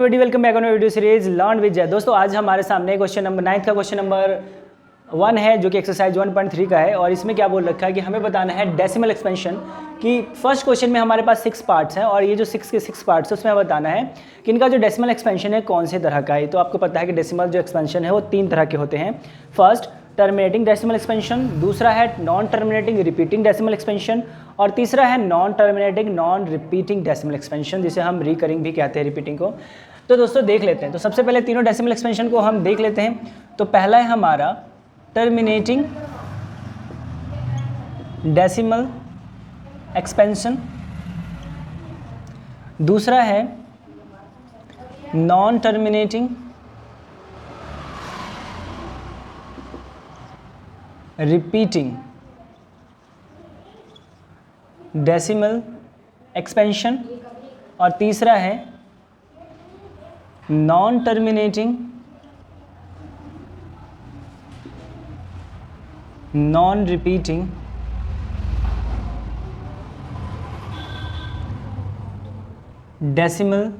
Welcome back on video series learn with जय। दोस्तों आज हमारे सामने क्वेश्चन नंबर 9 का क्वेश्चन नंबर 1 है जो कि एक्सरसाइज 1.3 का है और इसमें क्या बोल रखा है कि हमें बताना है डेसिमल एक्सपेंशन कि फर्स्ट क्वेश्चन में हमारे पास 6 पार्ट्स हैं और ये जो 6 के 6 पार्ट्स है उसमें बताना है कि इनका जो डेसिमल एक्सपेंशन है कौन से तरह का है। तो आपको पता है कि डेसिमल जो एक्सपेंशन है वो 3 तरह के होते हैं। फर्स्ट टर्मिनेटिंग डेसिमल एक्सपेंशन, दूसरा है non terminating repeating decimal expansion और तीसरा है non terminating non repeating decimal expansion, जिसे हम रिकरिंग भी कहते हैं रिपीटिंग को। तो दोस्तों देख लेते हैं। तो सबसे पहले तीनों डेसिमल एक्सपेंशन को हम देख लेते हैं। तो पहला है हमारा टर्मिनेटिंग डेसिमल एक्सपेंशन, दूसरा है non terminating repeating decimal expansion और तीसरा है non terminating non repeating decimal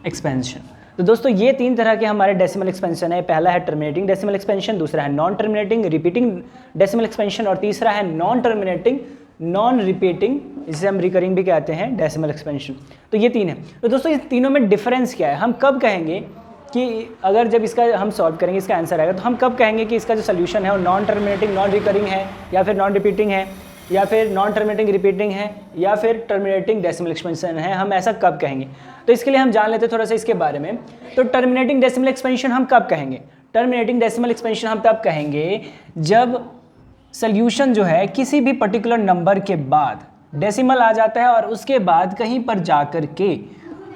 expansion. तो दोस्तों ये 3 तरह के हमारे डेसिमल एक्सपेंशन है। पहला है टर्मिनेटिंग डेसिमल एक्सपेंशन, दूसरा है non terminating repeating decimal expansion और तीसरा है नॉन टर्मिनेटिंग नॉन रिपीटिंग, जिसे हम रिकरिंग भी कहते हैं डेसिमल एक्सपेंशन। तो ये 3 है। तो दोस्तों इस तीनों में डिफरेंस क्या है, हम कब कहेंगे कि अगर जब इसका हम सॉल्व करेंगे इसका आंसर आएगा तो हम कब कहेंगे कि इसका जो सोल्यूशन है वो नॉन टर्मिनेटिंग नॉन रिकरिंग है या फिर नॉन रिपीटिंग है या फिर नॉन टर्मिनेटिंग रिपीटिंग है या फिर टर्मिनेटिंग डेसिमल एक्सपेंशन है, हम ऐसा कब कहेंगे। तो इसके लिए हम जान लेते हैं थोड़ा सा इसके बारे में। तो टर्मिनेटिंग डेसिमल एक्सपेंशन हम कब कहेंगे, टर्मिनेटिंग डेसिमल एक्सपेंशन हम तब कहेंगे जब सोल्यूशन जो है किसी भी पर्टिकुलर नंबर के बाद डेसिमल आ जाता है और उसके बाद कहीं पर जाकर के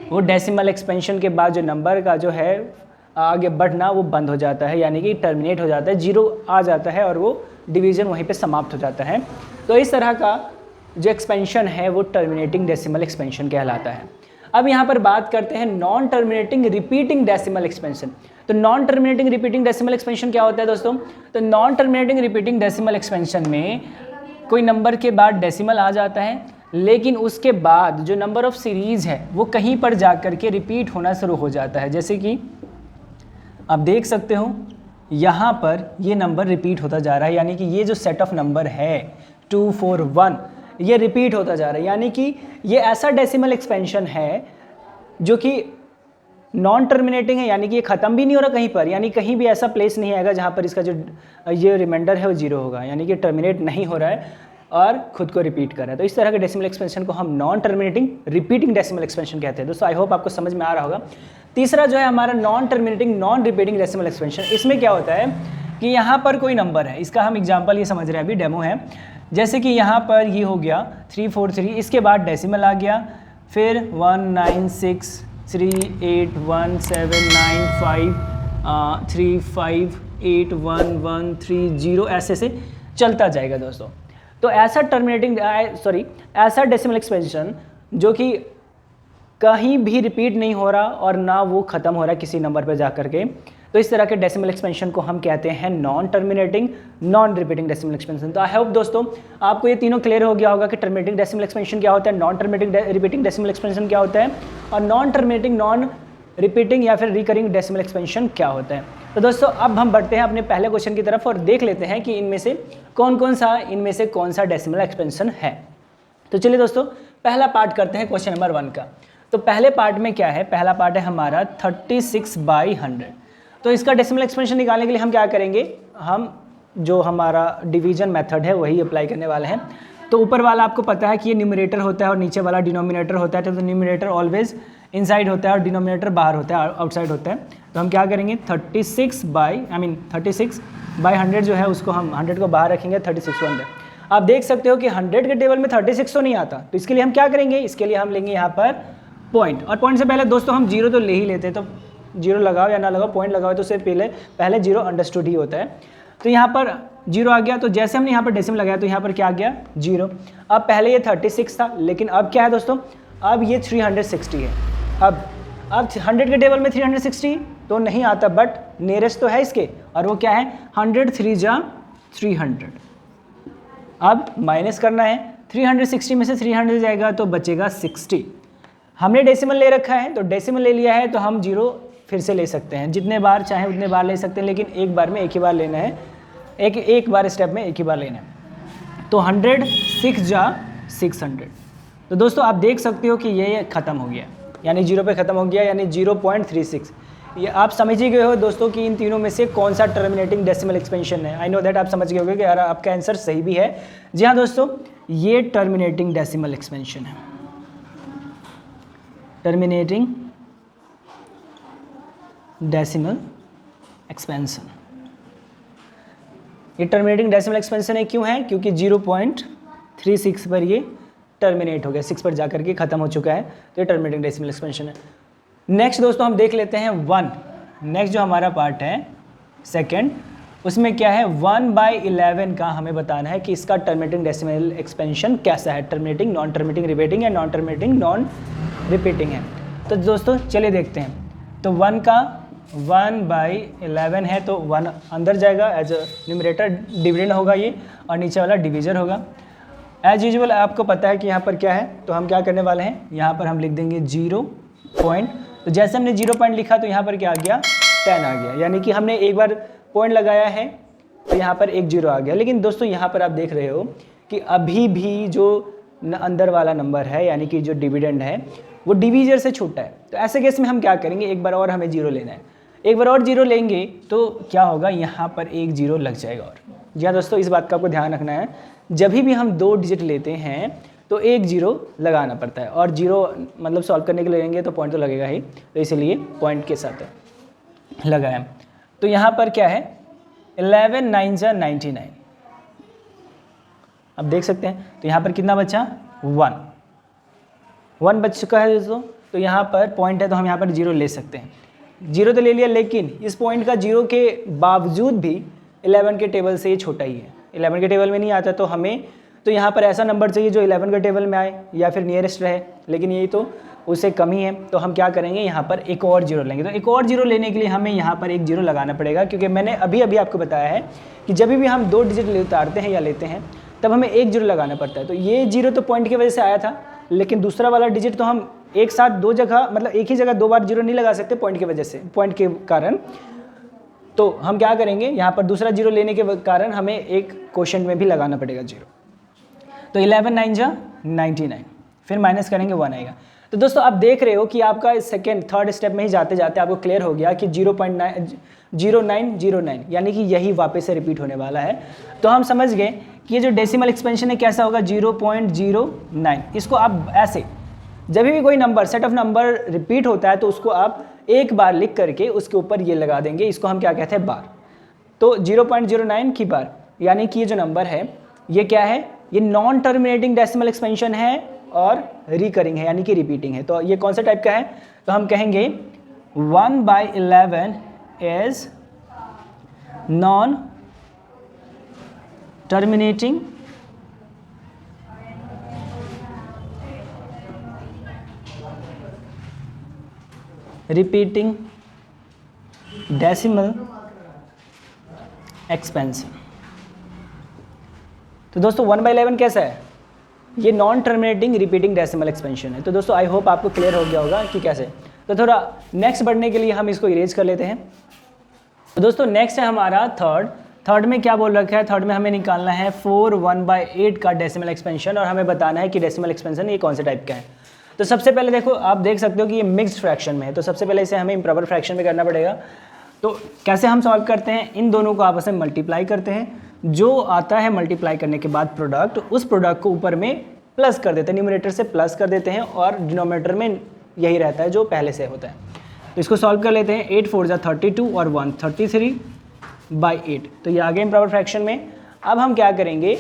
वो डेसिमल एक्सपेंशन के बाद जो नंबर का जो है आगे बढ़ना वो बंद हो जाता है, यानी कि टर्मिनेट हो जाता है, 0 आ जाता है और वो डिवीज़न वहीं पे समाप्त हो जाता है। तो इस तरह का जो एक्सपेंशन है वो टर्मिनेटिंग डेसिमल एक्सपेंशन कहलाता है। अब यहाँ पर बात करते हैं non terminating repeating decimal expansion. तो non terminating repeating decimal expansion क्या होता है दोस्तों। तो non terminating repeating decimal expansion में कोई नंबर के बाद डेसिमल आ जाता है लेकिन उसके बाद जो नंबर ऑफ सीरीज़ है वो कहीं पर जा कर के रिपीट होना शुरू हो जाता है। जैसे कि आप देख सकते हो यहाँ पर ये नंबर रिपीट होता जा रहा है, यानी कि ये जो सेट ऑफ नंबर है 2 4 1 ये रिपीट होता जा रहा है, यानी कि ये ऐसा डेसिमल एक्सपेंशन है जो कि नॉन टर्मिनेटिंग है, यानी कि ये ख़त्म भी नहीं हो रहा कहीं पर, यानी कहीं भी ऐसा प्लेस नहीं आएगा जहाँ पर इसका जो ये रिमाइंडर है वो 0 होगा, यानी कि टर्मिनेट नहीं हो रहा है और खुद को रिपीट कर रहा है। तो इस तरह के डेसिमल एक्सपेंशन को हम non terminating repeating decimal expansion कहते हैं। दोस्तों आई होप आपको समझ में आ रहा होगा। तीसरा जो है हमारा non terminating non repeating decimal expansion. इसमें क्या होता है कि यहाँ पर कोई नंबर है, इसका हम एग्जाम्पल ये समझ रहे हैं, अभी डेमो है। जैसे कि यहाँ पर ये हो गया 343, इसके बाद डेसिमल आ गया, फिर 196381535358113 ऐसे से चलता जाएगा दोस्तों। तो ऐसा ऐसा डेसिमल एक्सपेंशन जो कि कहीं भी रिपीट नहीं हो रहा और ना वो ख़त्म हो रहा है किसी नंबर पर जा कर के, तो इस तरह के डेसिमल एक्सपेंशन को हम कहते हैं non terminating non repeating decimal expansion. तो आई होप दोस्तों आपको ये तीनों क्लियर हो गया होगा कि टर्मिनेटिंग डेसिमल एक्सपेंशन क्या होता है, non terminating repeating decimal expansion क्या होता है और नॉन टर्मिनेटिंग नॉन रिपीटिंग या फिर रिकरिंग डेसिमल एक्सपेंशन क्या होता है। तो दोस्तों अब हम बढ़ते हैं अपने पहले क्वेश्चन की तरफ और देख लेते हैं कि इनमें से कौन सा डेसिमल एक्सपेंशन है। तो चलिए दोस्तों पहला पार्ट करते हैं क्वेश्चन नंबर 1 का। तो पहले पार्ट में क्या है, पहला पार्ट है हमारा 36/100। तो इसका डेसिमल एक्सपेंशन निकालने के लिए हम क्या करेंगे, हम जो हमारा डिवीजन मेथड है वही अप्लाई करने वाले हैं। तो ऊपर वाला आपको पता है कि ये न्यूमरेटर होता है और नीचे वाला डिनोमिनेटर होता है। तो न्यूमरेटर ऑलवेज इनसाइड होता है और डिनोमिनेटर बाहर होता है, आउटसाइड होता है। तो हम क्या करेंगे 36/100 जो है उसको हम 100 को बाहर रखेंगे, 36 को अंदर। आप देख सकते हो कि 100 के टेबल में 36 तो नहीं आता, तो इसके लिए हम क्या करेंगे, इसके लिए हम लेंगे यहाँ पर पॉइंट। और पॉइंट से पहले दोस्तों हम 0 तो ले ही लेते हैं, तो 0 लगाओ या ना लगाओ, पॉइंट लगाओ तो उससे पहले 0 अंडरस्टूड ही होता है। तो यहाँ पर 0 आ गया, तो जैसे हमने यहाँ पर डेसिमल लगाया तो यहाँ पर क्या आ गया 0। अब पहले ये 36 था, लेकिन अब क्या है दोस्तों, अब ये 360 है। अब 100 के टेबल में 360 तो नहीं आता, बट नियरेस्ट तो है इसके, और वो क्या है 100 3 जा 300। अब माइनस करना है, 360 में से 300 जाएगा तो बचेगा 60। हमने डेसिमल ले रखा है, तो डेसिमल ले लिया है तो हम 0 फिर से ले सकते हैं, जितने बार चाहे उतने बार ले सकते हैं, लेकिन एक बार में एक ही बार लेना है, एक बार स्टेप में एक ही बार लेना है। तो 100 6 जा 600। तो दोस्तों आप देख सकते हो कि ये ख़त्म हो गया, यानी 0 पे ख़त्म हो गया, यानी 0.36। ये आप समझ ही गए हो दोस्तों कि इन तीनों में से कौन सा टर्मिनेटिंग डेसिमल एक्सपेंशन है। आई नो दैट आप समझ गए होंगे कि यार आपका आंसर सही भी है। जी हाँ दोस्तों, ये टर्मिनेटिंग डेसिमल एक्सपेंशन है, टर्मिनेटिंग डेसिमल एक्सपेंशन। ये टर्मिनेटिंग डेसिमल एक्सपेंशन है, क्यों है? क्योंकि 0.36 पर ये टर्मिनेट हो गया, 6 पर जाकर के ख़त्म हो चुका है, तो ये टर्मिनेटिंग डेसिमल एक्सपेंशन है। नेक्स्ट दोस्तों हम देख लेते हैं 1। नेक्स्ट जो हमारा पार्ट है सेकंड, उसमें क्या है 1/11 का हमें बताना है कि इसका टर्मिनेटिंग डेसिमल एक्सपेंशन कैसा है, टर्मिनेटिंग, नॉन टर्मिनेटिंग, रिपीटिंग या नॉन टर्मिनेटिंग, नॉन रिपीटिंग है। तो दोस्तों चलिए देखते हैं। तो 1 का 1/11 है, तो 1 अंदर जाएगा एज अ न्यूमरेटर, डिविडेंड होगा ये, और नीचे वाला डिवीजर होगा। एज यूजुअल आपको पता है कि यहाँ पर क्या है, तो हम क्या करने वाले हैं, यहाँ पर हम लिख देंगे 0 पॉइंट। तो जैसे हमने 0 पॉइंट लिखा तो यहाँ पर क्या आ गया, 10 आ गया, यानी कि हमने एक बार पॉइंट लगाया है तो यहाँ पर एक 0 आ गया। लेकिन दोस्तों यहाँ पर आप देख रहे हो कि अभी भी जो अंदर वाला नंबर है, यानी कि जो डिविडेंड है, वो डिवीजर से छोटा है। तो ऐसे केस में हम क्या करेंगे, एक बार और हमें 0 लेना है, एक बार और 0 लेंगे तो क्या होगा, यहाँ पर एक 0 लग जाएगा। और जी हाँ दोस्तों, इस बात का आपको ध्यान रखना है, जब भी हम 2 डिजिट लेते हैं तो एक 0 लगाना पड़ता है, और 0 मतलब सॉल्व करने के लिए लेंगे तो पॉइंट तो लगेगा ही, तो इसलिए पॉइंट के साथ लगाया। तो यहाँ पर क्या है, 11 9 जा 99। अब देख सकते हैं, तो यहाँ पर कितना बचा, 1 बच चुका है दोस्तों। तो यहाँ पर पॉइंट है तो हम यहाँ पर 0 ले सकते हैं, 0 तो ले लिया, लेकिन इस पॉइंट का 0 के बावजूद भी 11 के टेबल से ये छोटा ही है, 11 के टेबल में नहीं आता। तो हमें तो यहाँ पर ऐसा नंबर चाहिए जो 11 के टेबल में आए या फिर नियरेस्ट रहे, लेकिन यही तो उससे कम ही है। तो हम क्या करेंगे, यहाँ पर एक और 0 लेंगे। तो एक और 0 लेने के लिए हमें यहाँ पर एक 0 लगाना पड़ेगा, क्योंकि मैंने अभी आपको बताया है कि जब भी हम 2 डिजिट उतारते हैं या लेते हैं तब हमें एक 0 लगाना पड़ता है। तो ये 0 तो पॉइंट की वजह से आया था, लेकिन दूसरा वाला डिजिट तो हम एक साथ 2 जगह, मतलब एक ही जगह 2 बार 0 नहीं लगा सकते पॉइंट की वजह से, पॉइंट के कारण। तो हम क्या करेंगे, यहाँ पर दूसरा 0 लेने के कारण हमें एक क्वोशंट में भी लगाना पड़ेगा 0। तो 11 9 जा 99, फिर माइनस करेंगे 1 आएगा। तो दोस्तों आप देख रहे हो कि आपका सेकंड थर्ड स्टेप में ही जाते जाते आपको क्लियर हो गया कि 0.0909, यानी कि यही वापस से रिपीट होने वाला है। तो हम समझ गए कि ये जो डेसिमल एक्सपेंशन है कैसा होगा, 0.09। इसको आप ऐसे, जब भी कोई number, set of number repeat होता है तो उसको आप एक बार लिख करके उसके ऊपर ये लगा देंगे, इसको हम क्या कहते हैं, बार। तो 0.09 की बार, यानी कि ये जो नंबर है ये क्या है, ये नॉन टर्मिनेटिंग डेसिमल एक्सपेंशन है और रिकरिंग है, यानी कि रिपीटिंग है। तो ये कौन सा टाइप का है, तो हम कहेंगे 1/11 is non terminating repeating decimal expansion. तो दोस्तों 1/11 कैसा है, ये non terminating repeating decimal expansion है। तो दोस्तों आई होप आपको क्लियर हो गया होगा कि कैसे। तो थोड़ा नेक्स्ट बढ़ने के लिए हम इसको इरेज कर लेते हैं। तो दोस्तों नेक्स्ट है हमारा थर्ड में क्या बोल रखा है, थर्ड में हमें निकालना है 4 1/8 का डेसिमल एक्सपेंशन, और हमें बताना है कि डेसिमल एक्सपेंशन ये कौन से टाइप का है। तो सबसे पहले देखो, आप देख सकते हो कि ये मिक्स्ड फ्रैक्शन में है, तो सबसे पहले इसे हमें इम्प्रॉपर फ्रैक्शन में करना पड़ेगा। तो कैसे हम सॉल्व करते हैं, इन दोनों को आपस में मल्टीप्लाई करते हैं, जो आता है मल्टीप्लाई करने के बाद प्रोडक्ट, उस प्रोडक्ट को ऊपर में प्लस कर देते हैं, न्यूमरेटर से प्लस कर देते हैं, और डिनोमिनेटर में यही रहता है जो पहले से होता है। तो इसको सॉल्व कर लेते हैं, 8 4 जा 32 और 1 33/8। तो ये आ गया इम्प्रॉपर फ्रैक्शन में। अब हम क्या करेंगे,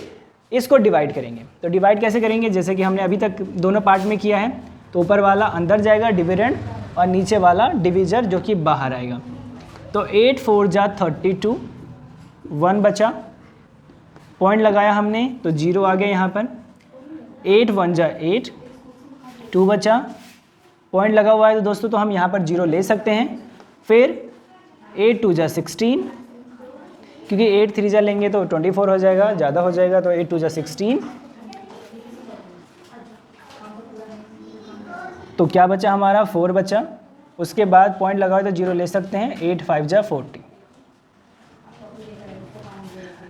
इसको डिवाइड करेंगे। तो डिवाइड कैसे करेंगे, जैसे कि हमने अभी तक दोनों पार्ट में किया है। तो ऊपर वाला अंदर जाएगा डिविडेंड, और नीचे वाला डिवीजर जो कि बाहर आएगा। तो 8 4 जा 32, 1 बचा, पॉइंट लगाया हमने तो 0 आ गया यहाँ पर। 8 1 जा 8, 2 बचा, पॉइंट लगा हुआ है तो दोस्तों तो हम यहाँ पर 0 ले सकते हैं। फिर 8 2 जा 16, क्योंकि 8 3 जा लेंगे तो 24 हो जाएगा, ज़्यादा हो जाएगा, तो 8 2 जा 16। तो क्या बचा हमारा 4 बचा, उसके बाद पॉइंट लगाओ तो 0 ले सकते हैं, 8 5 जा 40।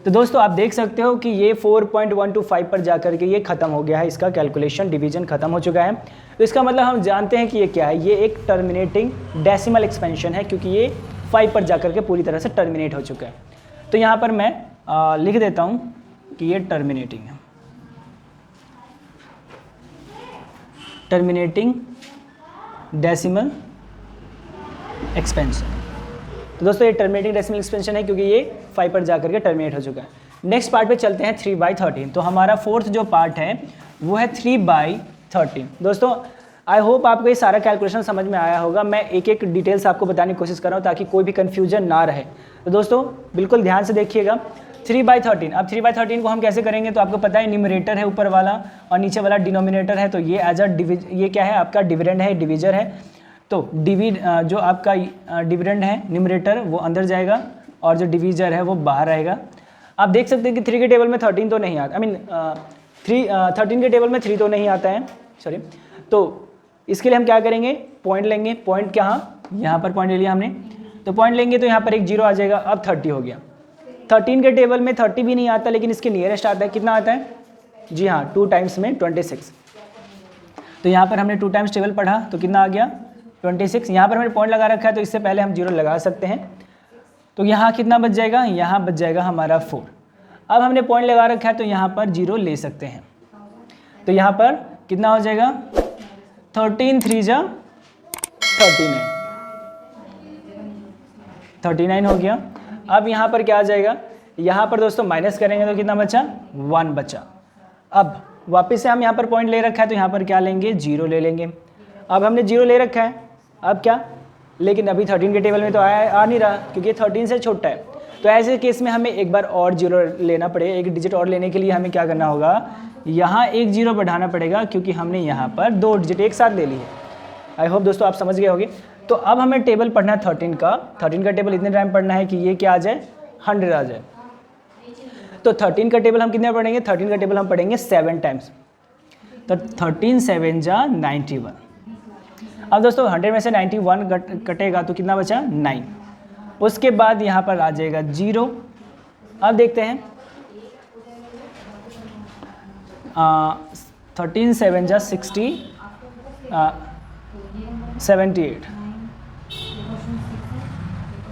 तो दोस्तों आप देख सकते हो कि ये 4.125 पर जाकर के ये ख़त्म हो गया है, इसका कैलकुलेशन डिवीजन ख़त्म हो चुका है। तो इसका मतलब हम जानते हैं कि ये क्या है, ये एक टर्मिनेटिंग डेसिमल एक्सपेंशन है, क्योंकि ये 5 पर जाकर के पूरी तरह से टर्मिनेट हो चुका है। तो यहाँ पर मैं लिख देता हूँ कि ये टर्मिनेटिंग है, टर्मिनेटिंग डेसिमल एक्सपेंशन। तो दोस्तों ये टर्मिनेटिंग डेसिमल एक्सपेंशन है क्योंकि ये 5 पर जाकर के टर्मिनेट हो चुका है। नेक्स्ट पार्ट पे चलते हैं 3/13। तो हमारा फोर्थ जो पार्ट है वो है 3/13। दोस्तों आई होप आपको ये सारा कैलकुलेशन समझ में आया होगा। मैं एक एक डिटेल्स आपको बताने की कोशिश कर रहा हूँ ताकि कोई भी कन्फ्यूजन ना रहे। तो दोस्तों बिल्कुल ध्यान से देखिएगा 3/13। अब 3/13 को हम कैसे करेंगे, तो आपको पता है न्यूमरेटर है ऊपर वाला और नीचे वाला डिनोमिनेटर है। तो ये एज अ ये क्या है, आपका डिविडेंड है, डिवीजर है। तो जो आपका डिविडेंड है न्यूमरेटर वो अंदर जाएगा और जो डिवीजर है वो बाहर रहेगा। आप देख सकते हैं कि 3 के टेबल में 13 तो नहीं आता, 13 के टेबल में 3 तो नहीं आता है, सॉरी। तो इसके लिए हम क्या करेंगे, पॉइंट लेंगे। पॉइंट कहाँ, यहाँ पर पॉइंट ले लिया हमने। तो पॉइंट लेंगे तो यहाँ पर एक 0 आ जाएगा। अब 30 हो गया। 13 के टेबल में 30 भी नहीं आता, लेकिन इसके नियरेस्ट आता है। कितना आता है, जी हाँ 2 टाइम्स में 26। तो यहाँ पर हमने 2 टाइम्स टेबल पढ़ा तो कितना आ गया 26। यहाँ पर हमने पॉइंट लगा रखा है तो इससे पहले हम 0 लगा सकते हैं। तो यहाँ कितना बच जाएगा, यहाँ बच जाएगा हमारा 4। अब हमने पॉइंट लगा रखा है तो यहाँ पर 0 ले सकते हैं। तो यहाँ पर कितना हो जाएगा 13 3 जा 39 हो गया। अब यहाँ पर क्या आ जाएगा, यहाँ पर दोस्तों माइनस करेंगे तो कितना बचा 1 बचा। अब वापस से हम यहाँ पर पॉइंट ले रखा है तो यहाँ पर क्या लेंगे 0 ले लेंगे। अब हमने 0 ले रखा है, अब क्या, लेकिन अभी 13 के टेबल में तो आ नहीं रहा क्योंकि 13 से छोटा है। तो ऐसे केस में हमें एक बार और 0 लेना पड़ेगा। एक डिजिट और लेने के लिए हमें क्या करना होगा, यहाँ एक 0 बढ़ाना पड़ेगा क्योंकि हमने यहाँ पर 2 डिजिट एक साथ ले ली है। आई होप दोस्तों आप समझ गए होंगे। तो अब हमें टेबल पढ़ना है 13 का टेबल इतने टाइम पढ़ना है कि ये क्या आ जाए 100 आ जाए। तो 13 का टेबल हम कितने पढ़ेंगे, 13 का टेबल हम पढ़ेंगे 7 टाइम्स। तो 13 7 जा 91। अब दोस्तों 100 में से 91 कटेगा तो कितना बचा 9। उसके बाद यहाँ पर आ जाएगा 0। अब देखते हैं 13 7 जा 78।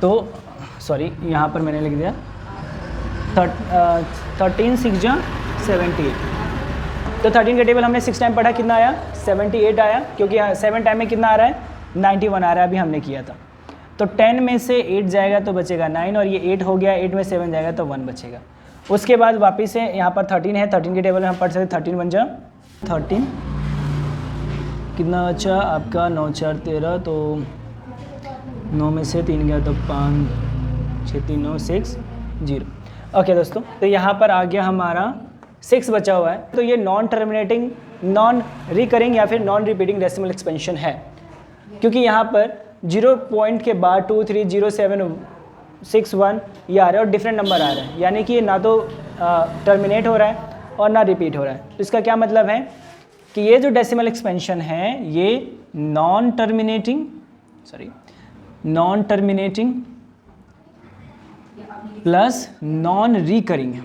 तो सॉरी यहाँ पर मैंने लिख दिया 13 6 जा 78। तो 13 का टेबल हमने 6 टाइम पढ़ा, कितना आया 78 आया, क्योंकि 7 टाइम में कितना आ रहा है 91 आ रहा है, अभी हमने किया था। तो 10 में से 8 जाएगा तो बचेगा 9 और ये 8 हो गया, 8 में 7 जाएगा तो 1 बचेगा। उसके बाद वापस से यहाँ पर 13 है, 13 के टेबल में हम पढ़ सकते 13 बन जा 13, कितना बचा आपका 9 4 13, तो 9 में से 3 गया तो 5 6 3 9 6 0। ओके दोस्तों, तो यहाँ पर आ गया हमारा 6 बचा हुआ है। तो ये नॉन टर्मिनेटिंग, नॉन रिकरिंग या फिर नॉन रिपीटिंग डेसिमल एक्सपेंशन है, क्योंकि यहाँ पर 0 पॉइंट के बाद 2 3 0 7 6 1 ये आ रहा है और डिफरेंट नंबर आ रहा है, यानी कि ये ना तो टर्मिनेट हो रहा है और ना रिपीट हो रहा है। तो इसका क्या मतलब है कि ये जो डेसिमल एक्सपेंशन है ये non terminating plus non recurring है।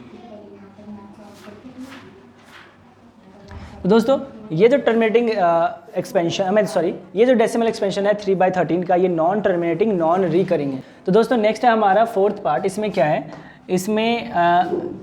तो दोस्तों ये जो टर्मिनेटिंग ये जो डेसिमल एक्सपेंशन है 3/13 का, ये नॉन टर्मिनेटिंग नॉन रिकरिंग है। तो दोस्तों नेक्स्ट है हमारा फोर्थ पार्ट। इसमें क्या है, इसमें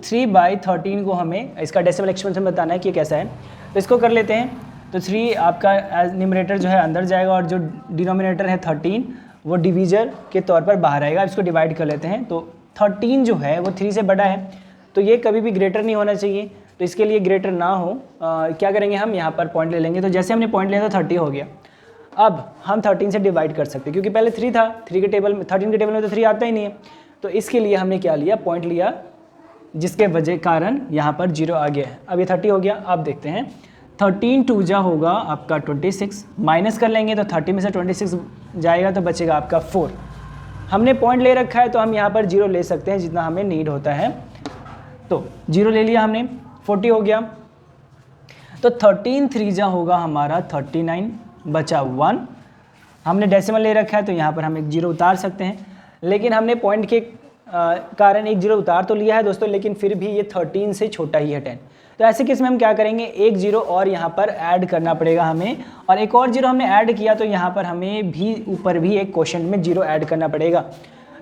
3/13 को हमें इसका डेसिमल एक्सपेंशन बताना है कि कैसा है। तो इसको कर लेते हैं। तो 3 आपका न्यूमरेटर जो है अंदर जाएगा और जो डिनोमिनेटर है 13 वो डिवीजर के तौर पर बाहर आएगा। इसको डिवाइड कर लेते हैं। तो 13 जो है वो 3 से बड़ा है, तो ये कभी भी ग्रेटर नहीं होना चाहिए। तो इसके लिए ग्रेटर ना हो क्या करेंगे, हम यहाँ पर पॉइंट ले लेंगे। तो जैसे हमने पॉइंट लिया तो 30 हो गया। अब हम 13 से डिवाइड कर सकते हैं क्योंकि पहले 3 था, 13 के टेबल में तो 3 आता ही नहीं है। तो इसके लिए हमने क्या लिया, पॉइंट लिया, जिसके वजह कारण यहाँ पर 0 आ गया है। अब ये 30 हो गया। अब देखते हैं 13 2 जा होगा आपका 26, माइनस कर लेंगे तो 30 में से 26 जाएगा तो बचेगा आपका 4। हमने पॉइंट ले रखा है तो हम यहाँ पर 0 ले सकते हैं जितना हमें नीड होता है। तो 0 ले लिया हमने, 40 हो गया। तो 13 3 जा होगा हमारा 39 बचा 1। हमने डेसिमल ले रखा है तो यहाँ पर हम एक 0 उतार सकते हैं, लेकिन हमने पॉइंट के कारण एक 0 उतार तो लिया है दोस्तों, लेकिन फिर भी ये 13 से छोटा ही है 10। तो ऐसे केस में हम क्या करेंगे, एक 0 और यहाँ पर ऐड करना पड़ेगा हमें, और एक और 0 हमने ऐड किया तो यहाँ पर हमें भी ऊपर भी एक क्वोशंट में 0 ऐड करना पड़ेगा।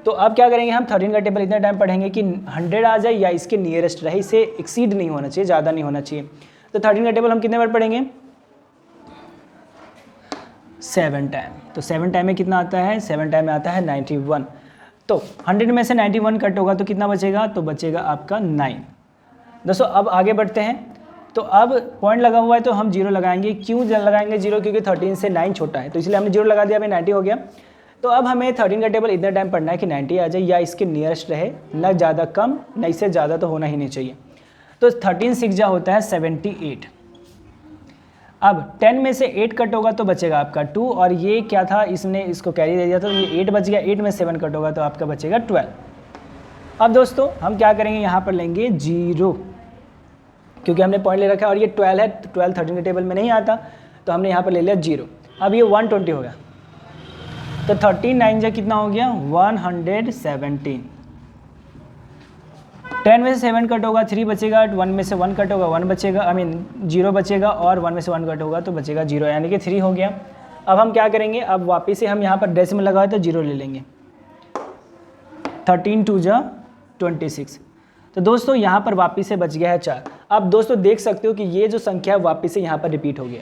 तो अब क्या करेंगे, हम 13 का टेबल इतना टाइम पढ़ेंगे कि 100 आ जाए या इसके नियरेस्ट रहे, इसे एक्सीड नहीं होना चाहिए, ज़्यादा नहीं होना चाहिए। तो 13 का टेबल हम कितने बार पढ़ेंगे, 7 टाइम। तो 7 टाइम में कितना आता है, 7 टाइम में आता है 91। तो 100 में से 91 कट होगा तो कितना बचेगा, तो बचेगा आपका 9। दोस्तों अब आगे बढ़ते हैं। तो अब पॉइंट लगा हुआ है तो हम 0 लगाएंगे। क्यों लगाएंगे 0, क्योंकि 13 से 9 छोटा है, तो इसलिए हमने 0 लगा दिया, अभी 90 हो गया। तो अब हमें 13 का टेबल इतना टाइम पढ़ना है कि 90 आ जाए या इसके नियरेस्ट रहे, न ज़्यादा कम न इससे ज़्यादा तो होना ही नहीं चाहिए। तो 13 6 जा होता है 78। अब 10 में से 8 कट होगा तो बचेगा आपका 2, और ये क्या था, इसने इसको कैरी दे दिया तो ये 8 बच गया। 8 में 7 कट होगा तो आपका बचेगा 12। अब दोस्तों हम क्या करेंगे, यहाँ पर लेंगे 0, क्योंकि हमने पॉइंट ले रखा है और ये 12 है, 12 13 के टेबल में नहीं आता, तो हमने यहाँ पर ले लिया 0। अब ये 120 हो गया, तो 13 9 जा कितना हो गया, 117। 10 में से 7 कट होगा 3 बचेगा, 1 में से 1 कट होगा 1 बचेगा, 0 बचेगा, और 1 में से 1 कट होगा तो बचेगा 0, यानी कि 3 हो गया। अब हम क्या करेंगे, अब वापस से हम यहाँ पर डेसिमल लगाए तो 0 ले लेंगे। 13 2 जा 26। तो दोस्तों यहाँ पर वापस से बच गया है 4। अब दोस्तों देख सकते हो कि ये जो संख्या है वापस से यहाँ पर रिपीट हो गया।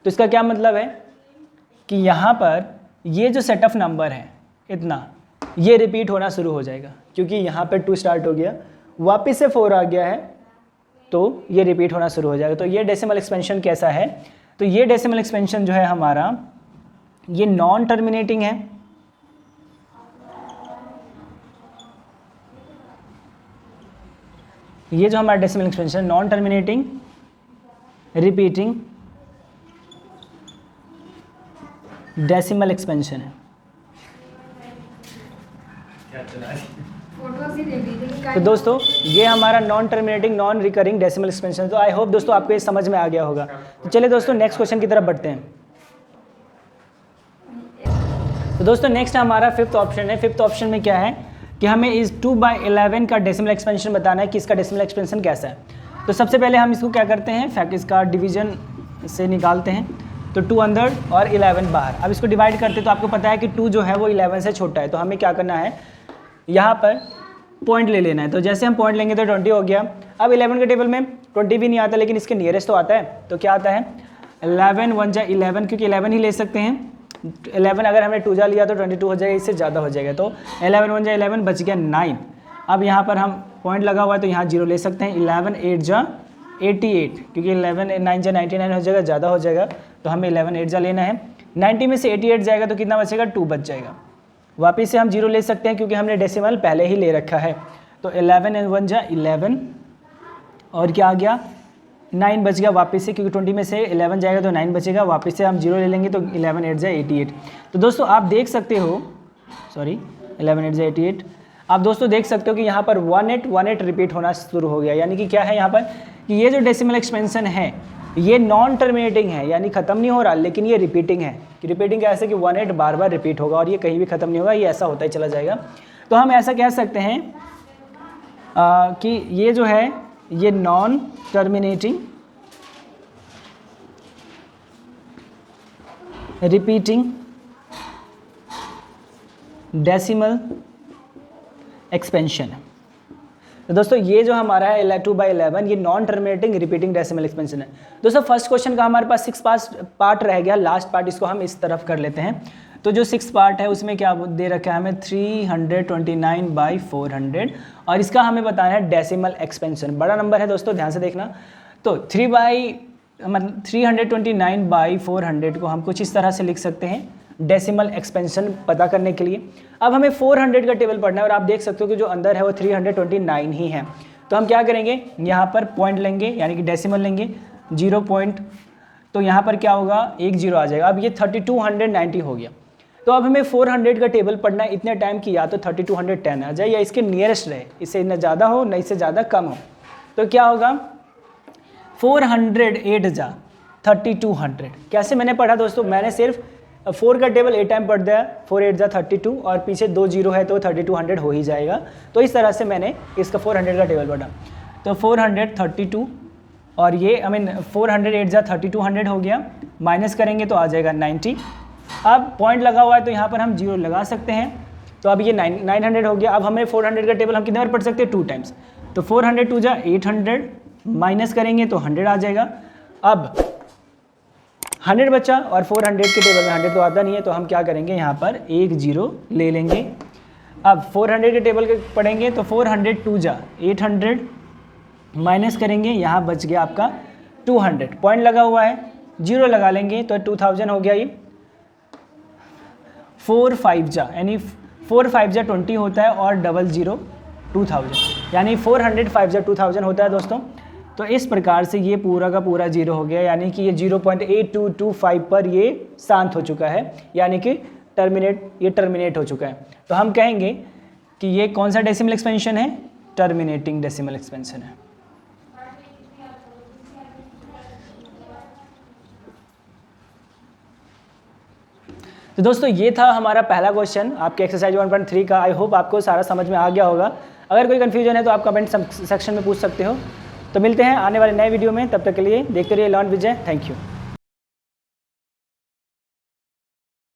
तो इसका क्या मतलब है कि यहाँ पर ये जो सेट ऑफ नंबर है इतना, ये रिपीट होना शुरू हो जाएगा, क्योंकि यहाँ पर 2 स्टार्ट हो गया, वापस से 4 आ गया है, तो ये रिपीट होना शुरू हो जाएगा। तो ये डेसिमल एक्सपेंशन कैसा है, तो ये डेसिमल एक्सपेंशन जो है हमारा, ये नॉन टर्मिनेटिंग है। ये जो हमारा decimal expansion non terminating, repeating decimal expansion है। तो दोस्तों ये हमारा non terminating non recurring decimal expansion. तो आई होप दोस्तों आपको ये समझ में आ गया होगा। तो चलिए दोस्तों नेक्स्ट क्वेश्चन की तरफ बढ़ते हैं। तो दोस्तों नेक्स्ट हमारा 5th ऑप्शन है। 5th ऑप्शन में क्या है कि हमें इस 2/11 का डेसिमल एक्सपेंशन बताना है कि इसका डेसिमल एक्सपेंशन कैसा है। तो सबसे पहले हम इसको क्या करते हैं, फैक्ट इसका डिवीजन से निकालते हैं। तो 2 अंदर और 11 बाहर। अब इसको डिवाइड करते तो आपको पता है कि 2 जो है वो 11 से छोटा है, तो हमें क्या करना है, यहाँ पर पॉइंट ले लेना है। तो जैसे हम पॉइंट लेंगे तो 20 हो गया। अब 11 के टेबल में 20 भी नहीं आता, लेकिन इसके नियरेस्ट तो आता है। तो क्या आता है, 11 1 जा 11, क्योंकि 11 ही ले सकते हैं। 11 अगर हमने 2 जा लिया तो 22 हो जाएगा, इससे ज़्यादा हो जाएगा। तो 11 1 जा 11, बच गया 9। अब यहाँ पर हम पॉइंट लगा हुआ है तो यहाँ 0 ले सकते हैं। 11 8 जा 88, क्योंकि 11 9 जा 99 हो जाएगा, ज़्यादा हो जाएगा, तो हमें 11 8 जा लेना है। 90 में से 88 जाएगा तो कितना बचेगा, 2 बच जाएगा। वापस से हम 0 ले सकते हैं क्योंकि हमने डेसिमल पहले ही ले रखा है। तो 11 1 जा 11, और क्या आ गया, 9 बच गया वापस से, क्योंकि 20 में से 11 जाएगा तो 9 बचेगा। वापस से हम 0 ले लेंगे तो 11 8 जा 88। तो दोस्तों आप देख सकते हो, 11 8 जा 88, आप दोस्तों देख सकते हो कि यहाँ पर 18 रिपीट होना शुरू हो गया। यानी कि क्या है यहाँ पर कि ये जो डेसिमल एक्सपेंशन है ये नॉन टर्मिनेटिंग है, यानी ख़त्म नहीं हो रहा, लेकिन ये रिपीटिंग है। कि रिपीटिंग कैसे कि 18 बार बार रिपीट होगा और ये कहीं भी ख़त्म नहीं होगा, ये ऐसा होता ही चला जाएगा। तो हम ऐसा कह सकते हैं कि ये जो है ये non terminating repeating decimal expansion है। तो दोस्तों ये जो हमारा है 2/11 ये non terminating repeating decimal expansion है। दोस्तों फर्स्ट क्वेश्चन का हमारे पास 6 पार्ट रह गया, लास्ट पार्ट इसको हम इस तरफ कर लेते हैं। तो जो 6 पार्ट है उसमें क्या दे रखा है हमें 329/400, और इसका हमें बताना है डेसिमल एक्सपेंशन। बड़ा नंबर है दोस्तों, ध्यान से देखना। तो 329/400 को हम कुछ इस तरह से लिख सकते हैं डेसिमल एक्सपेंशन पता करने के लिए। अब हमें 400 का टेबल पढ़ना है और आप देख सकते हो कि जो अंदर है वो 329 ही है। तो हम क्या करेंगे, यहाँ पर पॉइंट लेंगे यानी कि डेसिमल लेंगे 0 पॉइंट, तो यहाँ पर क्या होगा 1 0 आ जाएगा। अब ये 3290 हो गया। तो अब हमें 400 का टेबल पढ़ना है इतने टाइम की, या तो 3210 आ जाए या इसके नियरेस्ट रहे, इससे न ज़्यादा हो न इससे ज़्यादा कम हो। तो क्या होगा 408 जा 3200। कैसे मैंने पढ़ा दोस्तों, मैंने सिर्फ 4 का टेबल 8 टाइम पढ़ दिया, 4 8 जा 32 और पीछे 2 जीरो है तो 3200 हो ही जाएगा। तो इस तरह से मैंने इसका 400 का टेबल पढ़ा। तो 432 और ये 400 8 जा 3200 हो गया, माइनस करेंगे तो आ जाएगा 90। अब पॉइंट लगा हुआ है तो यहाँ पर हम जीरो लगा सकते हैं। तो अब ये 900 हो गया। अब हमें 400 का टेबल हम कितने बार पढ़ सकते हैं, 2 टाइम्स। तो 400 2 जा 800, माइनस करेंगे तो 100 आ जाएगा। अब 100 बचा और 400 के टेबल में 100 तो आता नहीं है, तो हम क्या करेंगे, यहाँ पर एक जीरो ले लेंगे। अब 400 के टेबल के पढ़ेंगे तो 400 2 जा 800, माइनस करेंगे, यहाँ बच गया आपका 200। पॉइंट लगा हुआ है, जीरो लगा लेंगे तो 2000 हो गया। ये 4 5 जा यानी 4 5 जा 20 होता है और डबल जीरो 2000, यानी 400 5 जा 2000 होता है दोस्तों। तो इस प्रकार से ये पूरा का पूरा जीरो हो गया, यानी कि ये 0.8225 पर ये शांत हो चुका है, यानी कि टर्मिनेट हो चुका है। तो हम कहेंगे कि ये कौन सा डेसिमल एक्सपेंशन है, टर्मिनेटिंग डेसिमल एक्सपेंशन है। तो दोस्तों ये था हमारा पहला क्वेश्चन आपके एक्सरसाइज 1.3 का। आई होप आपको सारा समझ में आ गया होगा। अगर कोई कन्फ्यूजन है तो आप कमेंट सेक्शन में पूछ सकते हो। तो मिलते हैं आने वाले नए वीडियो में, तब तक के लिए देखते रहिए लर्न विजय। Thank you.